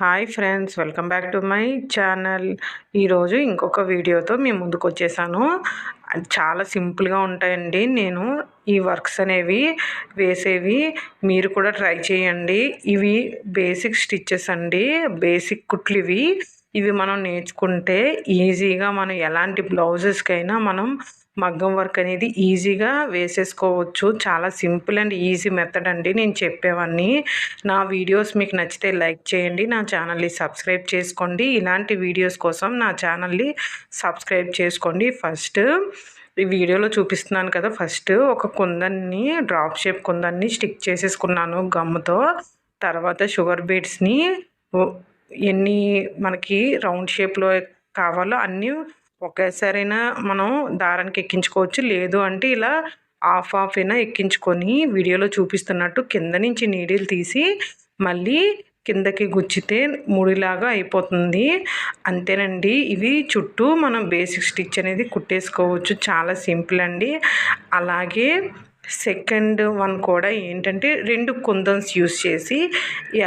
Hi friends, welcome back to my channel. ఈరోజు ఇంకొక వీడియోతో మేము ముందుకు వచ్చేసాను. చాలా సింపుల్గా ఉంటాయండి. నేను ఈ వర్క్స్ అనేవి వేసేవి మీరు కూడా ట్రై చేయండి. ఇవి బేసిక్ స్టిచ్చెస్ అండి, బేసిక్ కుట్లు ఇవి మనం నేర్చుకుంటే ఈజీగా మనం ఎలాంటి బ్లౌజెస్కైనా మనం మగ్గం వర్క్ అనేది ఈజీగా వేసేసుకోవచ్చు. చాలా సింపుల్ అండ్ ఈజీ మెథడ్ అండి నేను చెప్పేవన్నీ. నా వీడియోస్ మీకు నచ్చితే లైక్ చేయండి, నా ఛానల్ని సబ్స్క్రైబ్ చేసుకోండి. ఇలాంటి వీడియోస్ కోసం నా ఛానల్ని సబ్స్క్రైబ్ చేసుకోండి. ఫస్ట్ ఈ వీడియోలో చూపిస్తున్నాను కదా, ఫస్ట్ ఒక కుందన్ని డ్రాప్ షేప్ కుందన్ని స్టిక్ చేసేసుకున్నాను గమ్ముతో. తర్వాత షుగర్ బీడ్స్ని ఎన్ని మనకి రౌండ్ షేప్లో కావాలో అన్నీ ఒకేసారైనా మనం దారానికి ఎక్కించుకోవచ్చు. లేదు అంటే ఇలా హాఫ్ అయినా ఎక్కించుకొని వీడియోలో చూపిస్తున్నట్టు కింద నుంచి నీడిల్ తీసి మళ్ళీ కిందకి గుచ్చితే ముడిలాగా అయిపోతుంది. అంతేనండి. ఇవి చుట్టూ మనం బేసిక్ స్టిచ్ అనేది కుట్టేసుకోవచ్చు. చాలా సింపుల్ అండి. అలాగే సెకండ్ వన్ కూడా ఏంటంటే 2 కుందన్స్ యూస్ చేసి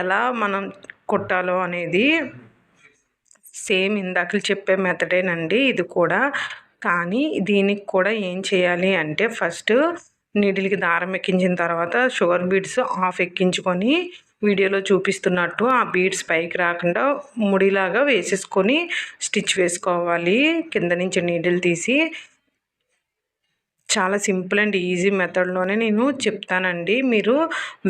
ఎలా మనం కుట్టాలో అనేది సేమ్ ఇందాక చెప్పే మెథడేనండి ఇది కూడా. కానీ దీనికి కూడా ఏం చేయాలి అంటే ఫస్ట్ నీడిల్కి దారం ఎక్కించిన తర్వాత షుగర్ బీడ్స్ హాఫ్ ఎక్కించుకొని వీడియోలో చూపిస్తున్నట్టు ఆ బీడ్స్ పైకి రాకుండా ముడిలాగా వేసేసుకొని స్టిచ్ వేసుకోవాలి. కింద నుంచి నీడిల్ తీసి చాలా సింపుల్ అండ్ ఈజీ మెథడ్లోనే నేను చెప్తానండి. మీరు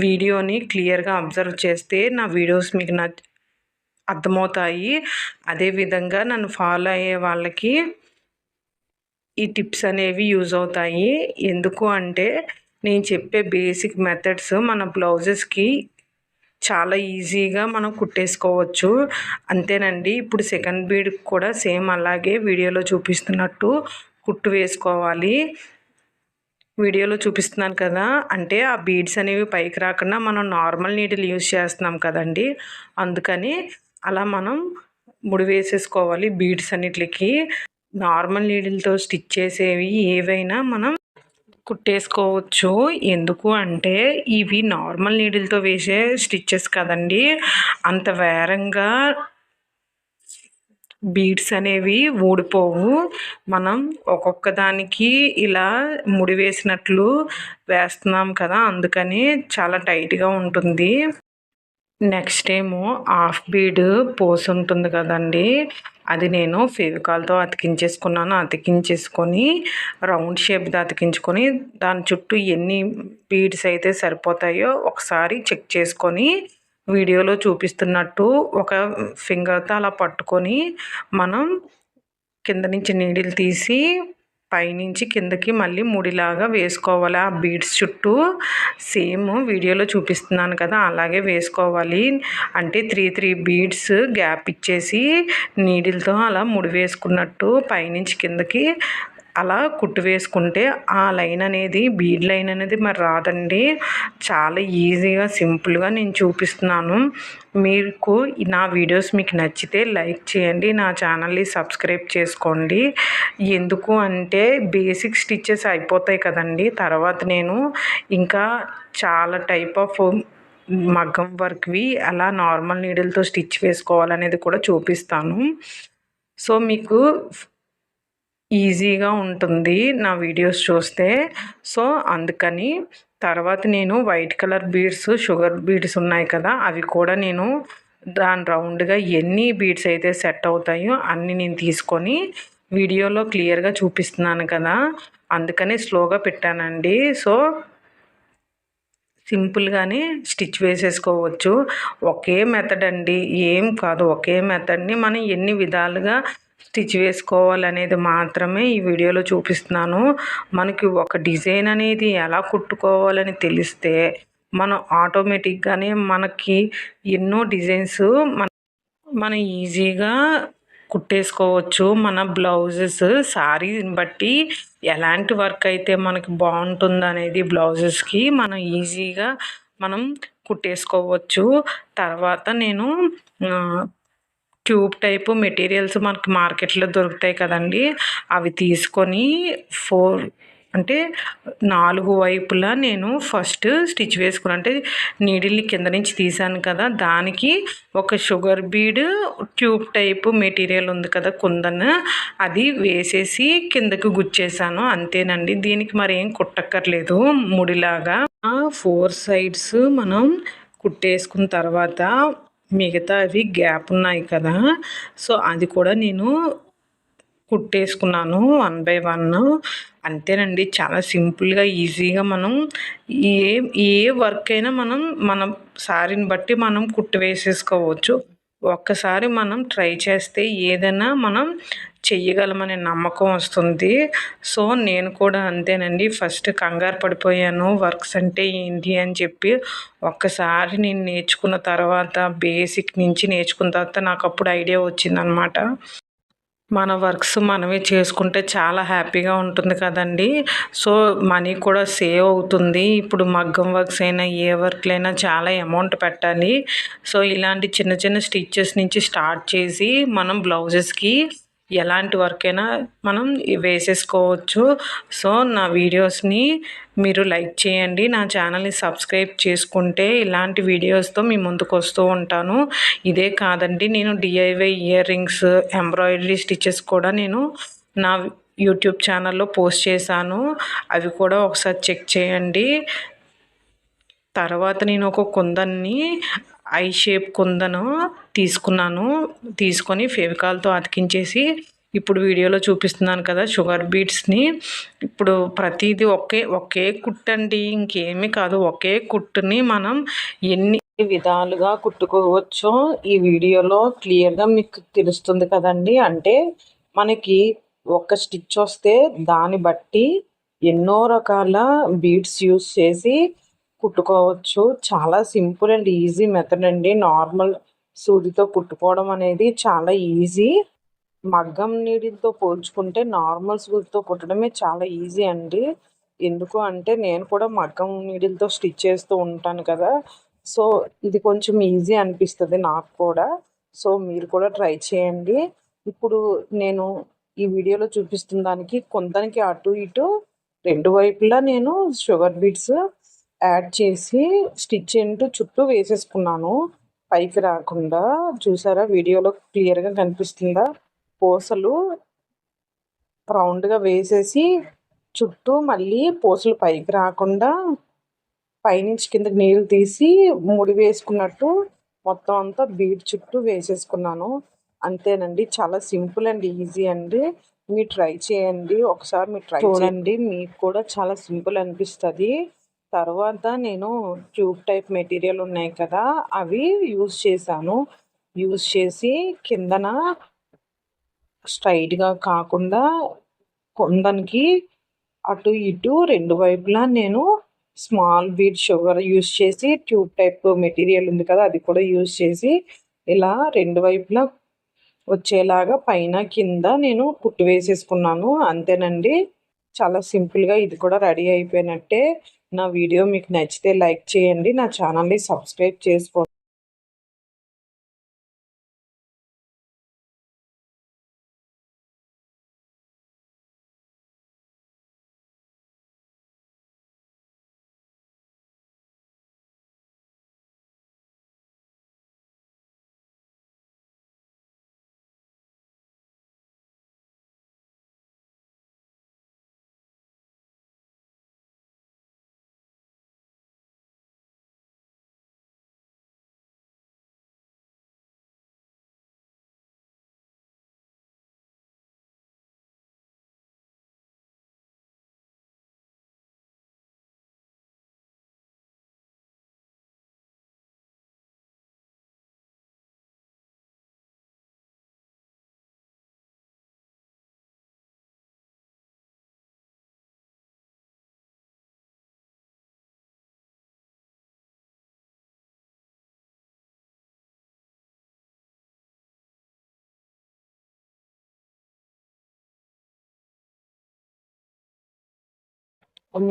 వీడియోని క్లియర్గా అబ్జర్వ్ చేస్తే నా వీడియోస్ మీకు అర్థమవుతాయి. అదేవిధంగా నన్ను ఫాలో అయ్యే వాళ్ళకి ఈ టిప్స్ అనేవి యూజ్ అవుతాయి. ఎందుకు అంటే నేను చెప్పే బేసిక్ మెథడ్స్ మన బ్లౌజెస్కి చాలా ఈజీగా మనం కుట్టేసుకోవచ్చు. అంతేనండి. ఇప్పుడు సెకండ్ బీడ్ కూడా సేమ్ అలాగే వీడియోలో చూపిస్తున్నట్టు కుట్టు వేసుకోవాలి. వీడియోలో చూపిస్తున్నాను కదా, అంటే ఆ బీడ్స్ అనేవి పైకి రాకుండా మనం నార్మల్ నీడిల్ యూజ్ చేస్తున్నాం కదండి, అందుకని అలా మనం ముడి వేసేసుకోవాలి. బీడ్స్ అన్నిటికి నార్మల్ నీడిల్తో స్టిచ్ చేసేవి ఏవైనా మనం కుట్టేసుకోవచ్చు. ఎందుకు అంటే ఇవి నార్మల్ నీడిల్తో వేసే స్టిచ్చెస్ కదండి, అంత వేరంగా బీడ్స్ అనేవి ఊడిపోవు. మనం ఒక్కొక్క దానికి ఇలా ముడి వేసినట్లు వేస్తున్నాం కదా, అందుకని చాలా టైట్గా ఉంటుంది. నెక్స్ట్ ఏమో హాఫ్ బీడ్ పోస్ ఉంటుంది కదండి, అది నేను ఫెవికాల్తో అతికించేసుకున్నాను. అతికించేసుకొని రౌండ్ షేప్ది అతికించుకొని దాని చుట్టూ ఎన్ని బీడ్స్ అయితే సరిపోతాయో ఒకసారి చెక్ చేసుకొని వీడియోలో చూపిస్తున్నట్టు ఒక ఫింగర్తో అలా పట్టుకొని మనం కింద నుంచి నీడిల్ తీసి పైనుంచి కిందకి మళ్ళీ ముడిలాగా వేసుకోవాలి. ఆ బీడ్స్ చుట్టూ సేమ్ వీడియోలో చూపిస్తున్నాను కదా అలాగే వేసుకోవాలి. అంటే 3 బీడ్స్ గ్యాప్ ఇచ్చేసి నీడిల్తో అలా ముడి వేసుకున్నట్టు పైనుంచి కిందకి అలా కుట్టు వేసుకుంటే ఆ లైన్ అనేది బీడ్ లైన్ అనేది మరి రాదండి. చాలా ఈజీగా సింపుల్గా నేను చూపిస్తున్నాను. మీకు నా వీడియోస్ మీకు నచ్చితే లైక్ చేయండి, నా ఛానల్ని సబ్స్క్రైబ్ చేసుకోండి. ఎందుకు అంటే బేసిక్ స్టిచ్చెస్ అయిపోతాయి కదండి, తర్వాత నేను ఇంకా చాలా టైప్ ఆఫ్ మగ్గం వర్క్వి అలా నార్మల్ నీడిల్తో స్టిచ్ వేసుకోవాలనేది కూడా చూపిస్తాను. సో మీకు ఈజీగా ఉంటుంది నా వీడియోస్ చూస్తే. సో అందుకని తర్వాత నేను white colour beads sugar beads ఉన్నాయి కదా, అవి కూడా నేను దాని రౌండ్గా ఎన్ని బీడ్స్ అయితే సెట్ అవుతాయో అన్నీ నేను తీసుకొని వీడియోలో క్లియర్గా చూపిస్తున్నాను కదా, అందుకని స్లోగా పెట్టానండి. సో సింపుల్గానే స్టిచ్ వేసేసుకోవచ్చు. ఒకే మెథడ్ అండి, ఏం కాదు. ఒకే మెథడ్ని మనం ఎన్ని విధాలుగా స్టిచ్ వేసుకోవాలనేది మాత్రమే ఈ వీడియోలో చూపిస్తున్నాను. మనకి ఒక డిజైన్ అనేది ఎలా కుట్టుకోవాలని తెలిస్తే మనం ఆటోమేటిక్గానే మనకి ఎన్నో డిజైన్స్ మనం ఈజీగా కుట్టేసుకోవచ్చు. మన బ్లౌజెస్ శారీని బట్టి ఎలాంటి వర్క్ అయితే మనకి బాగుంటుంది అనేది బ్లౌజెస్కి మనం ఈజీగా మనం కుట్టేసుకోవచ్చు. తర్వాత నేను ట్యూబ్ టైపు మెటీరియల్స్ మనకి మార్కెట్లో దొరుకుతాయి కదండి, అవి తీసుకొని అంటే 4 వైపులా నేను ఫస్ట్ స్టిచ్ వేసుకున్నాను. అంటే నీడిల్ని కింద నుంచి తీసాను కదా, దానికి ఒక sugar bead tube type material ఉంది కదా కుందన్, అది వేసేసి కిందకు గుచ్చేసాను. అంతేనండి, దీనికి మరి ఏం కుట్టక్కర్లేదు. ముడిలాగా 4 సైడ్స్ మనం కుట్టేసుకున్న తర్వాత మిగతా అవి గ్యాప్ ఉన్నాయి కదా, సో అది కూడా నేను కుట్టేసుకున్నాను 1 బై 1. అంతేనండి, చాలా సింపుల్గా ఈజీగా మనం ఏ ఏ వర్క్ అయినా మనం సారీని బట్టి మనం కుట్టు వేసేసుకోవచ్చు. ఒక్కసారి మనం ట్రై చేస్తే ఏదైనా మనం చెయ్యగలమనే నమ్మకం వస్తుంది. సో నేను కూడా అంతేనండి, ఫస్ట్ కంగారు పడిపోయాను వర్క్స్ అంటే ఏంటి అని చెప్పి. ఒక్కసారి నేను నేర్చుకున్న తర్వాత, బేసిక్ నుంచి నేర్చుకున్న తర్వాత నాకు అప్పుడు ఐడియా వచ్చిందనమాట. మన వర్క్స్ మనమే చేసుకుంటే చాలా హ్యాపీగా ఉంటుంది కదండి. సో మనీ కూడా సేవ్ అవుతుంది. ఇప్పుడు మగ్గం వర్క్స్ అయినా ఏ వర్క్లైనా చాలా అమౌంట్ పెట్టాలి. సో ఇలాంటి చిన్న చిన్న స్టిచ్చెస్ నుంచి స్టార్ట్ చేసి మనం బ్లౌజెస్కి ఎలాంటి వర్క్ అయినా మనం వేసేసుకోవచ్చు. సో నా వీడియోస్ని మీరు లైక్ చేయండి, నా ఛానల్ని సబ్స్క్రైబ్ చేసుకుంటే ఇలాంటి వీడియోస్తో మీ ముందుకు వస్తూ ఉంటాను. ఇదే కాదండి, నేను DIY ear rings, embroidery stitches కూడా నేను నా యూట్యూబ్ ఛానల్లో పోస్ట్ చేశాను. అవి కూడా ఒకసారి చెక్ చేయండి. తర్వాత నేను ఒక కుందన్ని ఐ షేప్ కుందను తీసుకొని ఫెవికాల్తో అతికించేసి ఇప్పుడు వీడియోలో చూపిస్తున్నాను కదా షుగర్ బీడ్స్ని. ఇప్పుడు ప్రతిదీ ఒకే కుట్టండి, ఇంకేమీ కాదు. ఒకే కుట్టుని మనం ఎన్ని విధాలుగా కుట్టుకోవచ్చో ఈ వీడియోలో క్లియర్గా మీకు తెలుస్తుంది కదండి. అంటే మనకి ఒక స్టిచ్ వస్తే దాన్ని బట్టి ఎన్నో రకాల బీడ్స్ యూస్ చేసి కుట్టుకోవచ్చు. చాలా సింపుల్ అండ్ ఈజీ మెథడ్ అండి. నార్మల్ సూదితో కుట్టుకోవడం అనేది చాలా ఈజీ. మగ్గం నీడిల్తో పోల్చుకుంటే నార్మల్ సూదితో కుట్టడమే చాలా ఈజీ అండి. ఎందుకు అంటే నేను కూడా మగ్గం నీడిల్తో స్టిచ్ చేస్తూ ఉంటాను కదా, సో ఇది కొంచెం ఈజీ అనిపిస్తుంది నాకు కూడా. సో మీరు కూడా ట్రై చేయండి. ఇప్పుడు నేను ఈ వీడియోలో చూపిస్తున్న దానికి కొంతనికి అటు ఇటు రెండు వైపులా నేను షుగర్ బీడ్స్ యాడ్ చేసి స్టిచ్ చుట్టూ వేసేసుకున్నాను, పైకి రాకుండా. చూసారా, వీడియోలో క్లియర్గా కనిపిస్తుందా? పూసలు రౌండ్గా వేసేసి చుట్టూ మళ్ళీ పూసలు పైకి రాకుండా పైనుంచి కిందకి నీళ్ళు తీసి ముడి వేసుకున్నట్టు మొత్తం అంతా బీడ్ చుట్టూ వేసేసుకున్నాను. అంతేనండి, చాలా సింపుల్ అండ్ ఈజీ అండి. మీరు ట్రై చేయండి, ఒకసారి మీరు ట్రై చూడండి, మీకు కూడా చాలా సింపుల్ అనిపిస్తుంది. తర్వాత నేను ట్యూబ్ టైప్ మెటీరియల్ ఉన్నాయి కదా, అవి యూజ్ చేసి కిందన స్ట్రైట్గా కాకుండా కొందనికి అటు ఇటు రెండు వైపులా నేను స్మాల్ బీడ్ షుగర్ యూజ్ చేసి, ట్యూబ్ టైప్ మెటీరియల్ ఉంది కదా అది కూడా యూజ్ చేసి ఇలా రెండు వైపులా వచ్చేలాగా పైన కింద నేను కుట్టు వేసేసుకున్నాను. అంతేనండి, చాలా సింపుల్గా ఇది కూడా రెడీ అయిపోయినట్టే. నా వీడియో మీకు నచ్చితే లైక్ చేయండి, నా ఛానల్ని సబ్స్క్రైబ్ చేసుకోండి.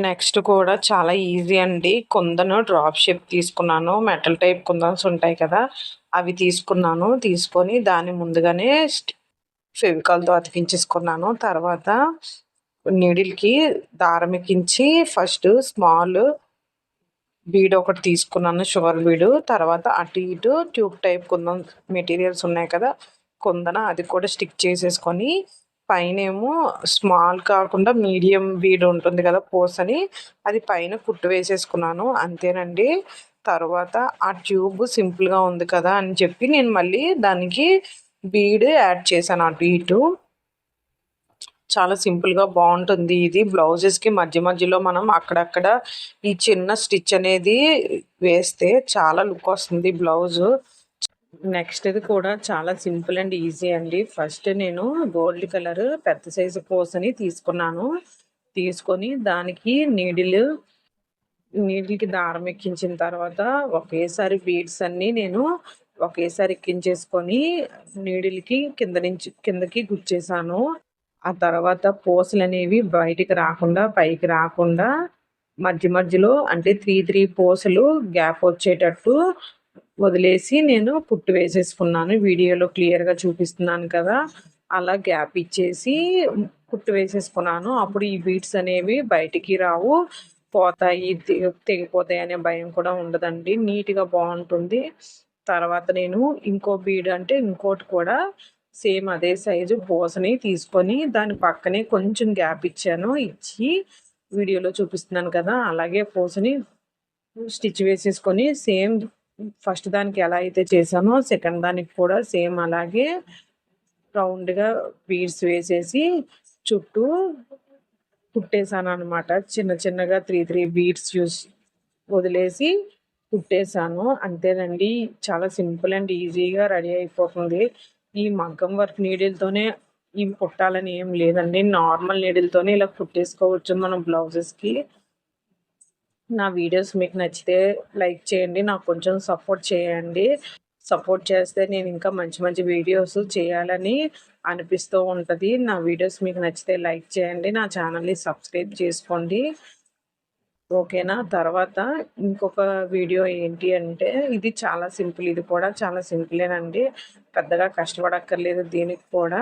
నెక్స్ట్ కూడా చాలా ఈజీ అండి. కుందను డ్రాప్ షేప్ తీసుకున్నాను, మెటల్ టైప్ కుందన్స్ ఉంటాయి కదా అవి తీసుకొని దాన్ని ముందుగానే ఫెవికాల్తో అతికించేసుకున్నాను. తర్వాత నీడిల్కి దారం ఎక్కించి ఫస్ట్ స్మాల్ బీడ్ ఒకటి తీసుకున్నాను, షుగర్ బీడు. తర్వాత అటు ఇటు ట్యూబ్ టైప్ కుందన్ మెటీరియల్స్ ఉన్నాయి కదా, కుందన, అది కూడా స్టిక్ చేసేసుకొని పైనేమో స్మాల్ కాకుండా మీడియం బీడ్ ఉంటుంది కదా పోసని, అది పైన కుట్టు వేసేసుకున్నాను. అంతేనండి. తర్వాత ఆ ట్యూబ్ సింపుల్గా ఉంది కదా అని చెప్పి నేను మళ్ళీ దానికి బీడ్ యాడ్ చేశాను అటు ఇటు. చాలా సింపుల్గా బాగుంటుంది ఇది. బ్లౌజెస్కి మధ్య మధ్యలో మనం అక్కడక్కడ ఈ చిన్న స్టిచ్ అనేది వేస్తే చాలా లుక్ వస్తుంది బ్లౌజు. నెక్స్ట్ ఇది కూడా చాలా సింపుల్ అండ్ ఈజీ అండి. ఫస్ట్ నేను గోల్డ్ కలర్ పెద్ద సైజు కోసని తీసుకున్నాను. తీసుకొని దానికి నీడిల్కి దారం ఎక్కించిన తర్వాత ఒకేసారి బీడ్స్ అన్నీ నేను ఒకేసారి ఎక్కించేసుకొని నీడిల్కి కిందకి గుచ్చేసాను. ఆ తర్వాత పూసలు అనేవి బయటికి రాకుండా, పైకి రాకుండా మధ్య మధ్యలో అంటే 3 పూసలు గ్యాప్ వచ్చేటట్టు వదిలేసి నేను కుట్టు వేసేసుకున్నాను. వీడియోలో క్లియర్గా చూపిస్తున్నాను కదా, అలా గ్యాప్ ఇచ్చేసి కుట్టు వేసేసుకున్నాను. అప్పుడు ఈ బీడ్స్ అనేవి బయటికి రావు, పోతాయి, తెగిపోతాయి అనే భయం కూడా ఉండదండి. నీట్గా బాగుంటుంది. తర్వాత నేను ఇంకో బీడ్ అంటే ఇంకోటి కూడా సేమ్ అదే సైజు పూసని తీసుకొని దాని పక్కనే కొంచెం గ్యాప్ ఇచ్చాను. ఇచ్చి వీడియోలో చూపిస్తున్నాను కదా, అలాగే పూసని స్టిచ్ వేసేసుకొని సేమ్ ఫస్ట్ దానికి ఎలా అయితే చేశానో సెకండ్ దానికి కూడా సేమ్ అలాగే రౌండ్గా బీడ్స్ వేసేసి చుట్టూ కుట్టేసాను అనమాట. చిన్న చిన్నగా 3 బీడ్స్ వదిలేసి కుట్టేసాను. అంతేనండి. చాలా సింపుల్ అండ్ ఈజీగా రెడీ అయిపోతుంది. ఈ మగ్గం వర్క్ నీడిల్తోనే ఇవి కుట్టాలని ఏం లేదండి. నార్మల్ నీడిల్తోనే ఇలా కుట్టేసుకోవచ్చు మనం బ్లౌజెస్కి. నా వీడియోస్ మీకు నచ్చితే లైక్ చేయండి, నాకు కొంచెం సపోర్ట్ చేయండి. సపోర్ట్ చేస్తే నేను ఇంకా మంచి మంచి వీడియోస్ చేయాలని అనిపిస్తూ ఉంటుంది. నా వీడియోస్ మీకు నచ్చితే లైక్ చేయండి, నా ఛానల్ని సబ్స్క్రైబ్ చేసుకోండి, ఓకేనా. తర్వాత ఇంకొక వీడియో ఏంటి అంటే ఇది చాలా సింపుల్, ఇది కూడా చాలా సింపులేనండి, పెద్దగా కష్టపడక్కర్లేదు. దీనికి కూడా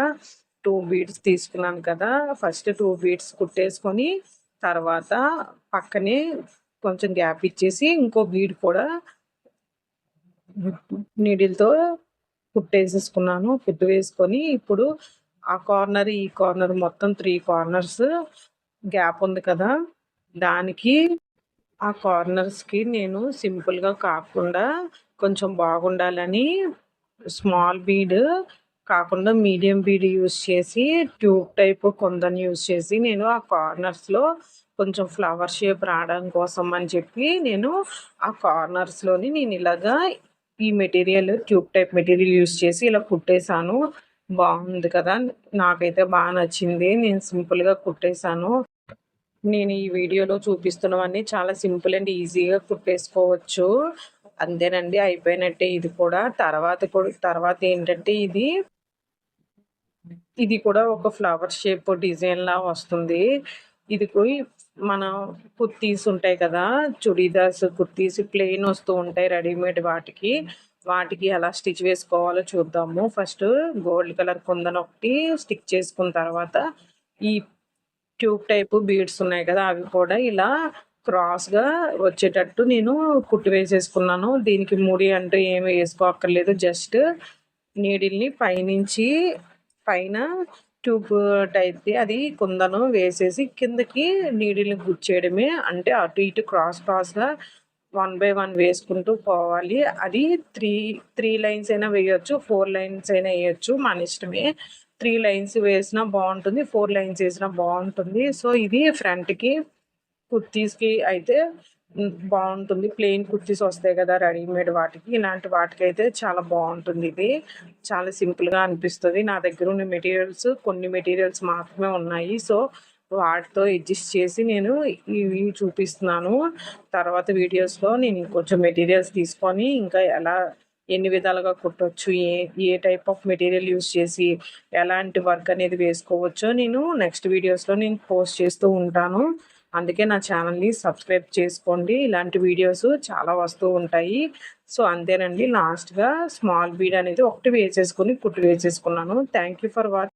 2 బీడ్స్ తీసుకున్నాను కదా, ఫస్ట్ 2 బీడ్స్ కుట్టేసుకొని తర్వాత పక్కనే కొంచెం గ్యాప్ ఇచ్చేసి ఇంకో బీడ్ కూడా నీడిల్తో కుట్టేసేసుకున్నాను. కుట్టు వేసుకొని ఇప్పుడు ఆ కార్నర్ ఈ కార్నర్ మొత్తం 3 కార్నర్స్ గ్యాప్ ఉంది కదా, దానికి ఆ కార్నర్స్కి నేను సింపుల్గా కాకుండా కొంచెం బాగుండాలని స్మాల్ బీడ్ కాకుండా మీడియం బీడ్ యూస్ చేసి ట్యూబ్ టైప్ కొందని యూస్ చేసి నేను ఆ కార్నర్స్లో కొంచెం ఫ్లవర్ షేప్ రావడం కోసం అని చెప్పి నేను ఆ కార్నర్స్లోని నేను ఇలాగా ఈ material tube type material use చేసి ఇలా కుట్టేశాను. బాగుంది కదా, నాకైతే బాగా నచ్చింది. నేను సింపుల్గా కుట్టేశాను. నేను ఈ వీడియోలో చూపిస్తున్నవన్నీ చాలా సింపుల్ అండ్ ఈజీగా కుట్టేసుకోవచ్చు. అంతేనండి, అయిపోయినట్టే. ఇది కూడా తర్వాత ఏంటంటే ఇది కూడా ఒక ఫ్లవర్ షేప్ డిజైన్లా వస్తుంది. ఇది పోయి మన కుర్తీస్ ఉంటాయి కదా, చుడీదార్స్ కుర్తీస్ ప్లెయిన్ వస్తూ ఉంటాయి రెడీమేడ్, వాటికి ఎలా స్టిచ్ వేసుకోవాలో చూద్దాము. ఫస్ట్ గోల్డ్ కలర్ కుందన ఒకటి స్టిక్ చేసుకున్న తర్వాత ఈ ట్యూబ్ టైపు బీడ్స్ ఉన్నాయి కదా, అవి కూడా ఇలా క్రాస్గా వచ్చేటట్టు నేను కుట్టు వేసేసుకున్నాను. దీనికి ముడి అంటూ ఏమి వేసుకోక్కర్లేదు, జస్ట్ నీడిల్ని పైన ట్యూబ్ టైప్ది అది కుందను వేసేసి కిందకి నీడిల్ని గుచ్చేయడమే. అంటే అటు ఇటు క్రాస్గా 1 by 1 వేసుకుంటూ పోవాలి. అది త్రీ లైన్స్ అయినా వేయచ్చు, 4 లైన్స్ అయినా వేయచ్చు, మన ఇష్టమే. 3 లైన్స్ వేసినా బాగుంటుంది, 4 లైన్స్ వేసినా బాగుంటుంది. సో ఇది ఫ్రంట్కి కుర్తీస్కి అయితే బాగుంటుంది. ప్లెయిన్ కుర్తీస్ వస్తాయి కదా రెడీమేడ్, ఇలాంటి వాటికైతే చాలా బాగుంటుంది. ఇది చాలా సింపుల్గా అనిపిస్తుంది. నా దగ్గర ఉన్న కొన్ని మెటీరియల్స్ మాత్రమే ఉన్నాయి, సో వాటితో అడ్జస్ట్ చేసి నేను ఇవి చూపిస్తున్నాను. తర్వాత వీడియోస్లో నేను కొంచెం మెటీరియల్స్ తీసుకొని ఇంకా ఎన్ని విధాలుగా కుట్టవచ్చు, ఏ టైప్ ఆఫ్ మెటీరియల్ యూస్ చేసి ఎలాంటి వర్క్ అనేది వేసుకోవచ్చో నేను నెక్స్ట్ వీడియోస్లో నేను పోస్ట్ చేస్తూ ఉంటాను. అందుకే నా ఛానల్ని సబ్స్క్రైబ్ చేసుకోండి, ఇలాంటి వీడియోస్ చాలా వస్తూ ఉంటాయి. సో అంతేనండి, లాస్ట్గా స్మాల్ బీడ్ అనేది ఒకటి వేసేసుకొని కుట్టు వేసేసుకున్నాను. Thank you for watching.